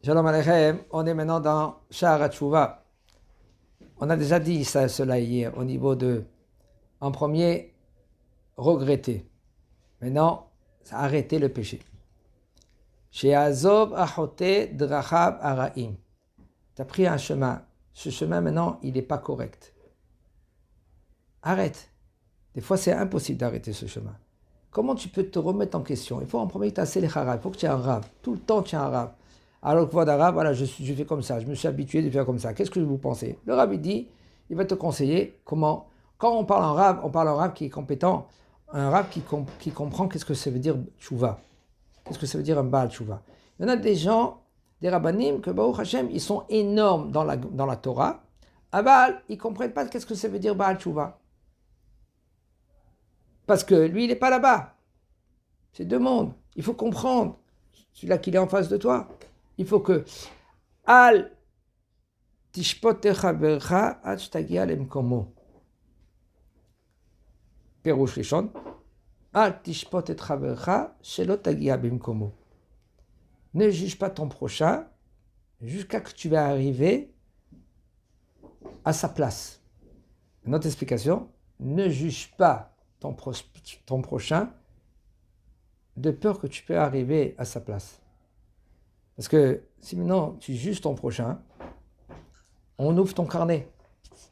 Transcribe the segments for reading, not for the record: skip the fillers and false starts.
Shalom Aleichem, on est maintenant dans Sha'ar HaTshuva. On a déjà dit cela hier au niveau de, en premier, regretter. Maintenant, arrêter le péché. Chez Azov Achote Drachab Araim. Tu as pris un chemin. Ce chemin maintenant, il n'est pas correct. Arrête. Des fois, c'est impossible d'arrêter ce chemin. Comment tu peux te remettre en question? Il faut en premier que tu aies les haram. Il faut que tu aies un rab. Tout le temps, tu as un rab. Alors que voilà, voilà, je fais comme ça, je me suis habitué de faire comme ça. Qu'est-ce que vous pensez? Le rab, il dit, il va te conseiller comment. Quand on parle en rab qui est compétent, un rab qui comprend qu'est-ce que ça veut dire tchouva. Qu'est-ce que ça veut dire un baal tchouva. Il y en a des gens, des rabbanim, que Baruch Hashem, ils sont énormes dans la Torah. À Baal, ils ne comprennent pas qu'est-ce que ça veut dire baal tchouva. Parce que lui, il n'est pas là-bas. C'est deux mondes. Il faut comprendre. Celui-là qui est en face de toi. Il faut que Al tishpotecha bercha ad shtagia lemkomo. Perush Rishon. Al tishpotecha bercha shelo tagia bimkomo. Ne juge pas ton prochain jusqu'à que tu vas arriver à sa place. Une autre explication. Ne juge pas ton prochain de peur que tu peux arriver à sa place. Parce que si maintenant tu juges ton prochain, on ouvre ton carnet.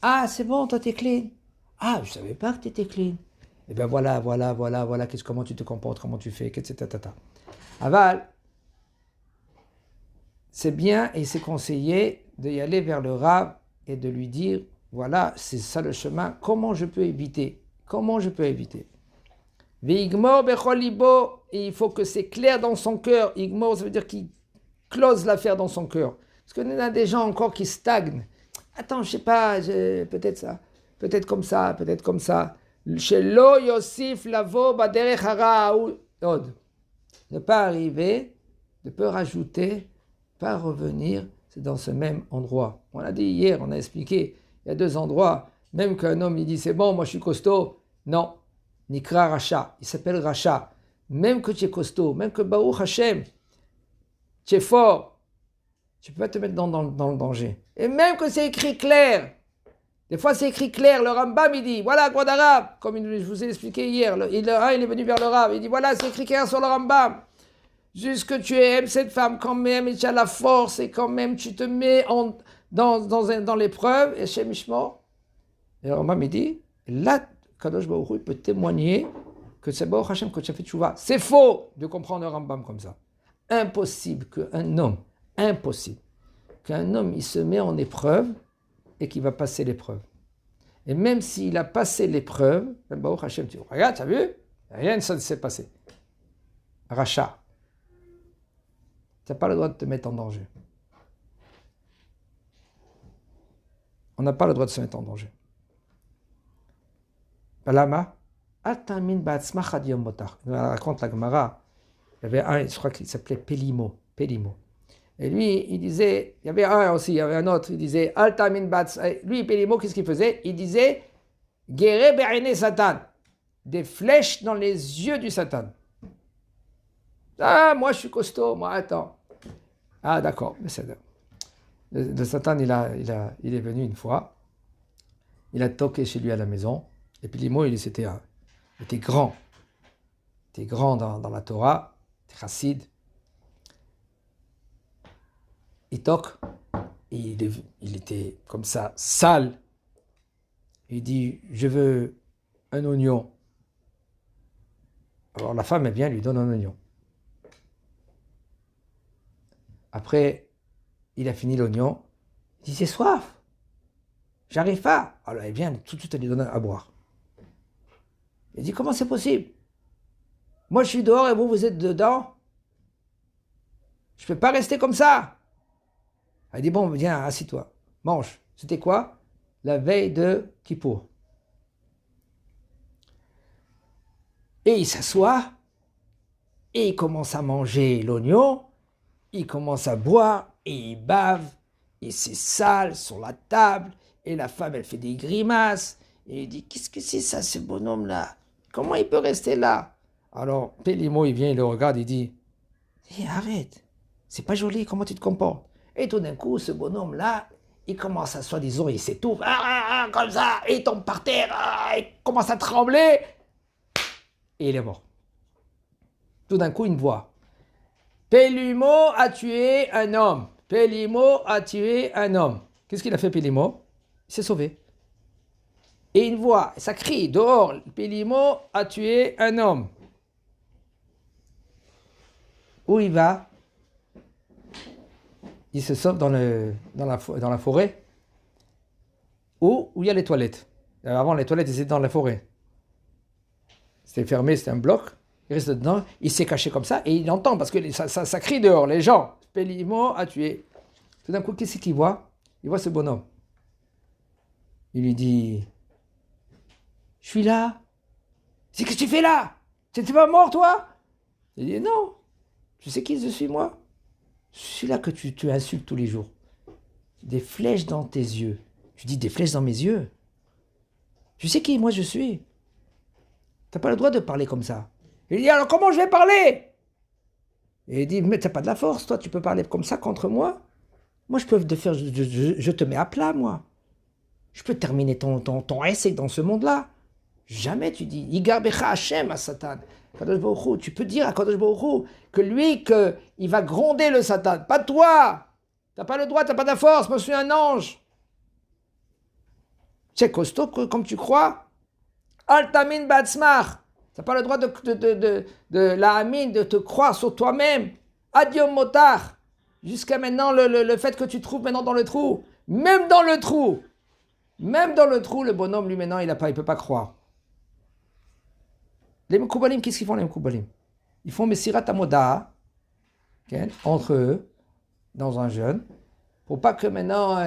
Ah, c'est bon, toi t'es clean. Ah, je ne savais pas que tu étais clean. Et bien voilà, comment tu te comportes, comment tu fais, etc. Aval, c'est bien et c'est conseillé d'y aller vers le Rav et de lui dire, voilà, c'est ça le chemin, comment je peux éviter? Veigmor bechol libo, et il faut que c'est clair dans son cœur. Igmor, ça veut dire qu'il close l'affaire dans son cœur. Parce qu'il y a des gens encore qui stagnent. Attends, je sais pas, peut-être ça, peut-être comme ça. Shelo Yosif lavo baderech hara od. Ne pas arriver, ne pas rajouter, pas revenir, c'est dans ce même endroit. On l'a dit hier, on a expliqué, il y a deux endroits. Même qu'un homme, il dit, c'est bon, moi je suis costaud. Non, Nikra Racha, il s'appelle Racha. Même que tu es costaud, même que Baruch Hashem, tu es fort, tu ne peux pas te mettre dans le danger. Et même que c'est écrit clair, des fois c'est écrit clair, le Rambam il dit, voilà, quoi d'arabe, comme je vous ai expliqué hier, il est venu vers le Rav, il dit, voilà, c'est écrit clair sur le Rambam. Jusque tu aimes cette femme quand même, et tu as la force, et quand même tu te mets dans l'épreuve, et chez Mishmor, et le Rambam il dit, là, Kadosh Baruch Hu peut témoigner que c'est Baruch Hashem que tu as fait tchouva. C'est faux de comprendre le Rambam comme ça. Impossible qu'un homme, il se met en épreuve et qu'il va passer l'épreuve. Et même s'il a passé l'épreuve, Baruch Hashem dit, regarde, tu as vu? Rien ne s'est passé. Racha. Tu n'as pas le droit de te mettre en danger. On n'a pas le droit de se mettre en danger. Lama, Atamin Baatzma Chad Yom Motar. On raconte la Gemara. Il y avait un, je crois qu'il s'appelait Pelimo. Et lui, il disait, il y avait un aussi, il y avait un autre, il disait, Altamin Bats. Lui, Pelimo, qu'est-ce qu'il faisait? Il disait, Gere Be'ene Satan. Des flèches dans les yeux du Satan. Ah, moi je suis costaud, moi, attends. Ah, d'accord, mais c'est le Satan, il est venu une fois, il a toqué chez lui à la maison, et Pelimo, il était grand. Il était grand dans la Torah, il était chassid. Il toque, et il était comme ça, sale. Il dit, je veux un oignon. Alors la femme, elle vient, lui donne un oignon. Après, il a fini l'oignon. Il dit, j'ai soif. J'arrive pas. Alors elle vient, tout de suite, elle lui donne à boire. Il dit, comment c'est possible? Moi, je suis dehors et vous êtes dedans. Je peux pas rester comme ça. Elle dit, bon, viens, assis-toi, mange. C'était quoi? La veille de Kippour. Et il s'assoit, et il commence à manger l'oignon, il commence à boire, et il bave, et c'est sale sur la table, et la femme, elle fait des grimaces, et il dit, qu'est-ce que c'est ça, ce bonhomme-là? Comment il peut rester là? Alors, Pelimo, il vient, il le regarde, il dit, arrête. C'est pas joli, comment tu te comportes? Et tout d'un coup, ce bonhomme-là, il commence à, soi-disant, il s'étouffe, comme ça, et il tombe par terre, il commence à trembler, et il est mort. Tout d'un coup, une voix. Pélimo a tué un homme. Pélimo a tué un homme. Qu'est-ce qu'il a fait, Pélimo? Il s'est sauvé. Et une voix, ça crie dehors, Pélimo a tué un homme. Où il va? Il se sauve dans la forêt. Où il y a les toilettes. Avant, les toilettes étaient dans la forêt. C'était fermé, c'était un bloc. Il reste dedans, il s'est caché comme ça et il entend parce que ça crie dehors, les gens. Pélimo a tué. Tout d'un coup, qu'est-ce qu'il voit? Il voit ce bonhomme. Il lui dit, je suis là. C'est qu'est-ce que tu fais là? Tu n'es pas mort, toi? Il dit, non. Tu sais qui je suis, moi? Je suis là que tu insultes tous les jours. Des flèches dans tes yeux. Tu dis des flèches dans mes yeux. Tu sais qui moi je suis? T'as pas le droit de parler comme ça. Il dit, alors comment je vais parler? Et il dit, mais t'as pas de la force, toi, tu peux parler comme ça contre moi? Moi, je peux te faire, je te mets à plat, moi. Je peux terminer ton essai dans ce monde-là. Jamais tu dis, Igar Becha Hashem à Satan. Kadosh Baruch Hu, tu peux dire à Kadosh Baruch Hu que lui, il va gronder le Satan, pas toi. T'as pas le droit, t'as pas de la force, moi je suis un ange. C'est costaud comme tu crois. Altamin Batzmach. T'as pas le droit de la amine, de te croire sur toi-même. Adiom Motar. Jusqu'à maintenant, le fait que tu te trouves maintenant dans le trou. Même dans le trou, le bonhomme, lui, maintenant, il ne peut pas croire. Les Mekoubalim, qu'est-ce qu'ils font, les Mekoubalim? Ils font Messirat Amoda, entre eux, dans un jeûne, pour pas que maintenant,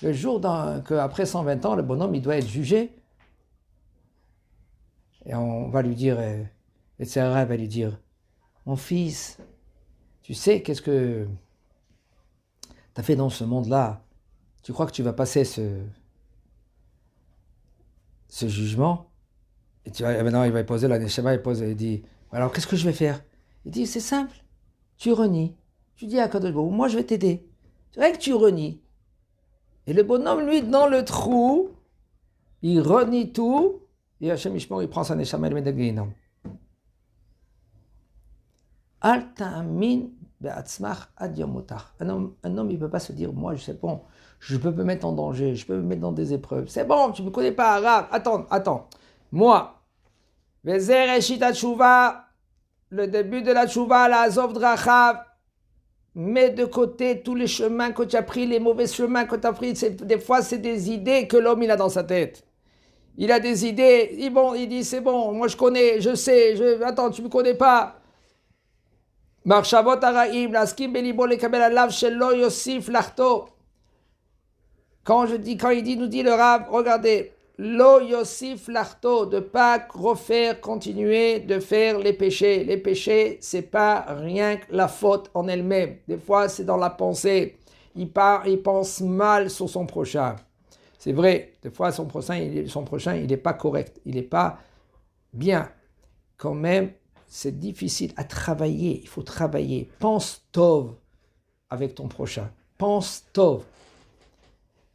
le jour qu'après 120 ans, le bonhomme, il doit être jugé. Et on va lui dire, et Sarah va lui dire, mon fils, tu sais qu'est-ce que tu as fait dans ce monde-là? Tu crois que tu vas passer ce jugement? Et maintenant, il va poser la Neshama, il dit, alors qu'est-ce que je vais faire? Il dit, c'est simple, tu renies. Tu dis à Kadosh Baruch Hu, moi je vais t'aider. C'est vrai que tu renies. Et le bonhomme, lui, dans le trou, il renie tout, et Hachem Ishmor, il prend sa Neshama et le met dans le Gehinnom. Al ta'amin be'atzmach ad yom motach. Un homme, il ne peut pas se dire, moi, je sais bon, je peux me mettre en danger, je peux me mettre dans des épreuves. C'est bon, tu ne me connais pas arabe. Attends. Moi, Vezer Eshit Tshuva, le début de la Tshuva, la Azov Drachav, mets de côté tous les chemins que tu as pris, les mauvais chemins que tu as pris. Des fois, c'est des idées que l'homme il a dans sa tête. Il a des idées, il dit, c'est bon, moi je connais, je sais, attends, tu ne me connais pas. Marchavot Araim, Laskim Belibo Lekabel Alav Shelo Yosif Lachto. Quand il dit, nous dit le Rav, regardez, Lo Yosif Lachto, de pas refaire, continuer de faire les péchés. Les péchés, c'est pas rien que la faute en elle-même. Des fois, c'est dans la pensée. Il pense mal sur son prochain. C'est vrai, des fois, son prochain, il n'est pas correct, il n'est pas bien. Quand même, c'est difficile à travailler, il faut travailler. Pense tov avec ton prochain. Pense tov.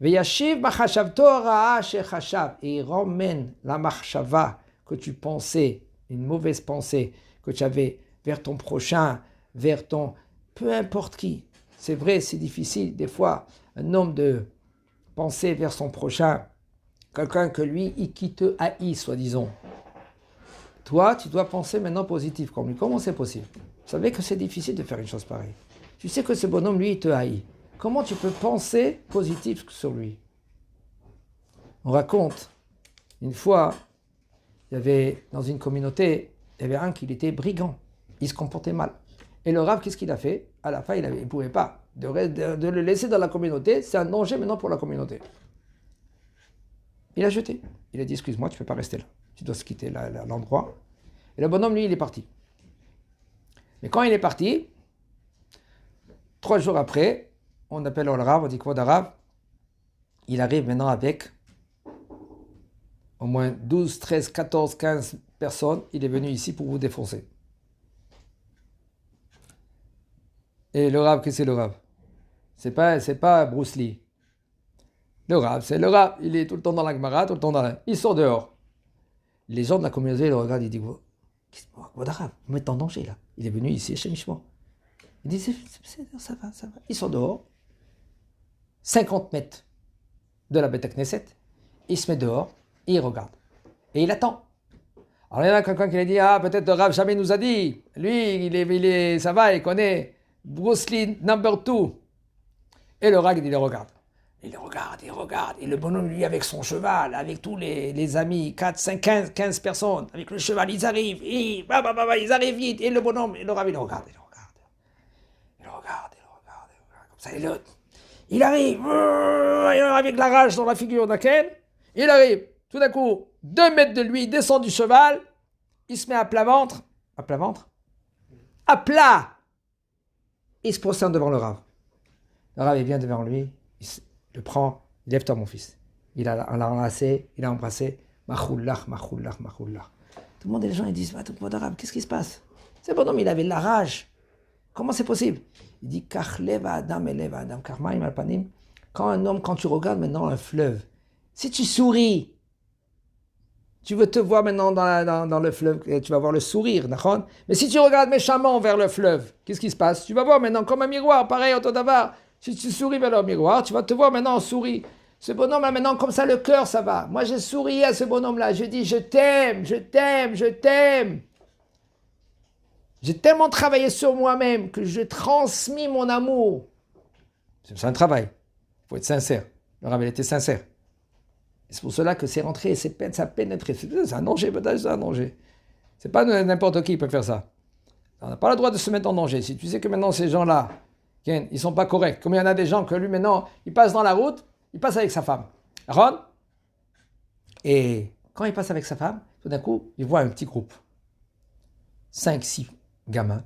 Veyashiv machashavto ra'a shechashav. Et il ramène la machshava que tu pensais, une mauvaise pensée que tu avais vers ton prochain, vers ton... peu importe qui. C'est vrai, c'est difficile. Des fois, un homme de penser vers son prochain, quelqu'un que lui, qui te haït, soi-disant. Toi, tu dois penser maintenant positif comme lui. Comment c'est possible? Vous savez que c'est difficile de faire une chose pareille. Tu sais que ce bonhomme, lui, il te haït. Comment tu peux penser positif sur lui? On raconte, une fois, il y avait, dans une communauté, il y avait un qui était brigand. Il se comportait mal. Et le Rav, qu'est-ce qu'il a fait? À la fin, il ne pouvait pas. De le laisser dans la communauté, c'est un danger maintenant pour la communauté. Il a jeté. Il a dit, excuse-moi, tu ne peux pas rester là. Tu dois se quitter l'endroit. Et le bonhomme, lui, il est parti. Mais quand il est parti, 3 jours après, on appelle le Rav, on dit quoi d'Arabe? Il arrive maintenant avec au moins 12, 13, 14, 15 personnes. Il est venu ici pour vous défoncer. Et le Rav, qu'est-ce que c'est le Rav? C'est pas Bruce Lee. Le Rav, c'est le Rav. Il est tout le temps dans la Gemara, tout le temps dans la... Il sort dehors. Les gens de la communauté le regardent, ils disent, Kvod Rav, vous mettez en danger là. Il est venu ici chez Mishmor. Il dit, ça va, ça va. Ils sont dehors, 50 mètres de la Beth Knesset. Il se met dehors et il regarde. Et il attend. Alors il y en a quelqu'un qui lui dit, ah peut-être le Rav jamais nous a dit. Lui, ça va, il connaît Bruce Lee number 2. Et le Rav, il le regarde. Il regarde, il regarde. Et le bonhomme, lui, avec son cheval, avec tous les amis, 4, 5, 15 personnes, avec le cheval, ils arrivent. Ils arrivent vite. Et le bonhomme, et le Rav, il regarde. Il regarde. Comme ça, il arrive. Avec la rage dans la figure d'Aken. Il arrive. Tout d'un coup, 2 mètres de lui, il descend du cheval. Il se met à plat ventre. À plat ventre? À plat. Il se prosterne devant le Rav. Le Rav, il vient devant lui. Il le prend. Lève-toi, mon fils. Il l'a enlacé. Il l'a embrassé. Machoulach. Tout le monde et les gens, ils disent, Rav, qu'est-ce qui se passe? C'est bon homme, il avait de la rage. Comment c'est possible? Il dit, Kach leva Adam et leva Adam. Karmaim alpanim. Quand tu regardes maintenant un fleuve, si tu souris, tu veux te voir maintenant dans le fleuve, tu vas voir le sourire, d'accord? Mais si tu regardes méchamment vers le fleuve, qu'est-ce qui se passe? Tu vas voir maintenant comme un miroir, pareil, autodavar. Si tu souris vers le miroir, tu vas te voir maintenant en souris. Ce bonhomme-là, maintenant, comme ça, le cœur, ça va. Moi, j'ai souri à ce bonhomme-là. Je dis, je t'aime. J'ai tellement travaillé sur moi-même que je transmis mon amour. C'est un travail. Il faut être sincère. Le Rav, il était sincère. Et c'est pour cela que c'est rentré, ça pénètre. C'est un danger, peut-être, c'est un danger. C'est pas n'importe qui peut faire ça. On n'a pas le droit de se mettre en danger. Si tu sais que maintenant, ces gens-là, ils sont pas corrects. Comme il y en a des gens que lui, maintenant, il passe dans la route, il passe avec sa femme. Ron. Et quand il passe avec sa femme, tout d'un coup, il voit un petit groupe. 5, 6 gamins.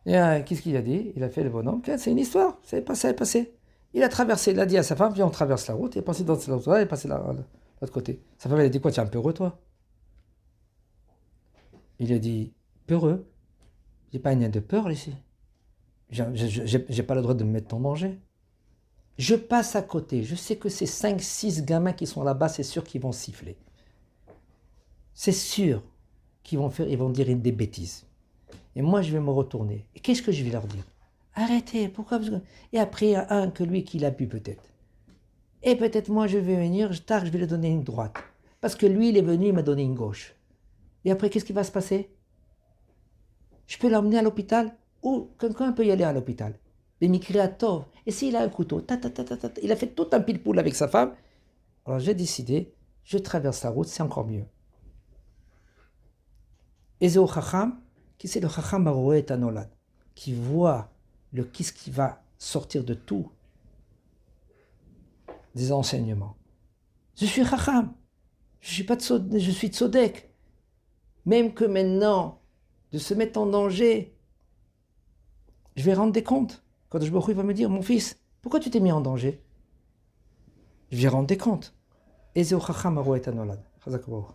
Et qu'est-ce qu'il a dit? Il a fait le bonhomme. C'est une histoire. C'est passé. Il a traversé, il a dit à sa femme, viens, on traverse la route. Il est passé dans l'autre côté, il est passé de l'autre côté. Sa femme, elle a dit quoi? Tu es un peureux, toi? Il a dit, peureux? J'ai pas une de peur ici. J'ai pas le droit de me mettre en danger. Je passe à côté. Je sais que ces 5, 6 gamins qui sont là-bas, c'est sûr qu'ils vont siffler. C'est sûr qu'ils vont dire des bêtises. Et moi, je vais me retourner. Et qu'est-ce que je vais leur dire? Arrêtez, pourquoi vous... Et après, il y a un que lui qui l'a bu peut-être. Et peut-être moi, je vais venir, tard, je vais lui donner une droite. Parce que lui, il est venu, il m'a donné une gauche. Et après, qu'est-ce qui va se passer? Je peux l'emmener à l'hôpital ou quelqu'un peut y aller à l'hôpital. Les mikriatov. Et s'il a un couteau, il a fait tout un pile-poule avec sa femme. Alors j'ai décidé, je traverse la route, c'est encore mieux. Et c'est au chacham, qui c'est le chacham arouet anolad, qui voit qu'est-ce qui va sortir de tout des enseignements. Je suis chacham, je suis tzodek. Même que maintenant, de se mettre en danger, je vais rendre des comptes. Quand je il va me dire, mon fils, pourquoi tu t'es mis en danger? Je vais rendre des comptes. Et c'est au chacham arouet anolad. Chazak baruch.